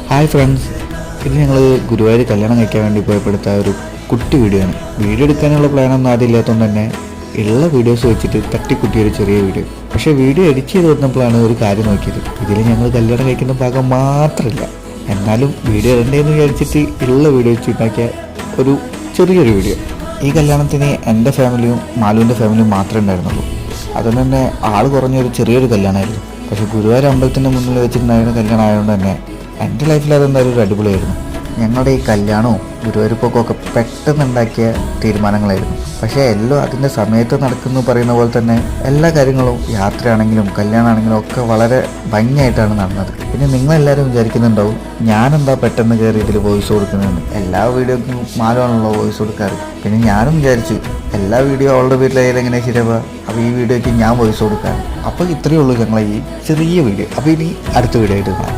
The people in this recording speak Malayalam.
ഹായ് ഫ്രണ്ട്സ്, ഇത് ഞങ്ങൾ ഗുരുവായൂർ കല്യാണം കഴിക്കാൻ വേണ്ടി പോയപ്പെടുത്ത ഒരു കുട്ടി വീഡിയോ ആണ്. വീഡിയോ എടുക്കാനുള്ള പ്ലാനൊന്നും ആദ്യം ഇല്ലാത്തതുകൊണ്ട് തന്നെ ഉള്ള വീഡിയോസ് വെച്ചിട്ട് തട്ടിക്കുട്ടിയൊരു ചെറിയ വീഡിയോ. പക്ഷേ വീഡിയോ എഡിറ്റ് ചെയ്ത് വന്നപ്പോഴാണ് ഒരു കാര്യം നോക്കിയത്, ഇതിൽ ഞങ്ങൾ കല്യാണം കഴിക്കുന്ന ഭാഗം മാത്രമില്ല. എന്നാലും വീഡിയോ ഇടണ്ടേന്ന് വിചാരിച്ചിട്ട് ഉള്ള വീഡിയോ വെച്ചുണ്ടാക്കിയ ഒരു ചെറിയൊരു വീഡിയോ. ഈ കല്യാണത്തിന് എൻ്റെ ഫാമിലിയും മാലുവിൻ്റെ ഫാമിലിയും മാത്രമേ ഉണ്ടായിരുന്നുള്ളൂ. അതുകൊണ്ട് തന്നെ ആൾ കുറഞ്ഞൊരു ചെറിയൊരു കല്യാണമായിരുന്നു. പക്ഷേ ഗുരുവായൂർ അമ്പലത്തിൻ്റെ മുന്നിൽ വെച്ചിട്ടുണ്ടായിരുന്ന കല്യാണം ആയതുകൊണ്ട് തന്നെ എൻ്റെ ലൈഫിൽ അതെന്തായാലും ഒരു അടിപൊളിയായിരുന്നു. ഞങ്ങളുടെ ഈ കല്യാണവും ഗുരുവായൂർപ്പൊക്കെ പെട്ടെന്നുണ്ടാക്കിയ തീരുമാനങ്ങളായിരുന്നു. പക്ഷേ എല്ലാം അതിൻ്റെ സമയത്ത് നടക്കുന്നു പറയുന്ന പോലെ തന്നെ എല്ലാ കാര്യങ്ങളും യാത്രയാണെങ്കിലും കല്യാണമാണെങ്കിലും ഒക്കെ വളരെ ഭംഗിയായിട്ടാണ് നടന്നത്. പിന്നെ നിങ്ങളെല്ലാവരും വിചാരിക്കുന്നുണ്ടാവും ഞാനെന്താ പെട്ടെന്ന് കയറി ഇതിൽ വോയിസ് കൊടുക്കുന്നതെന്ന്. എല്ലാ വീഡിയോക്കും മാലുവാണല്ലോ വോയിസ് കൊടുക്കാറ്. പിന്നെ ഞാനും വിചാരിച്ചു എല്ലാ വീഡിയോ അവളുടെ വീട്ടിലായാലും എങ്ങനെ ശരിയാവുക, അപ്പോൾ ഈ വീഡിയോയ്ക്ക് ഞാൻ വോയിസ് കൊടുക്കാം. അപ്പോൾ ഇത്രയേ ഉള്ളൂ ഞങ്ങളെ ഈ ചെറിയ വീഡിയോ. അപ്പോൾ ഇനി അടുത്ത വീഡിയോ ആയിട്ട് കാണാം.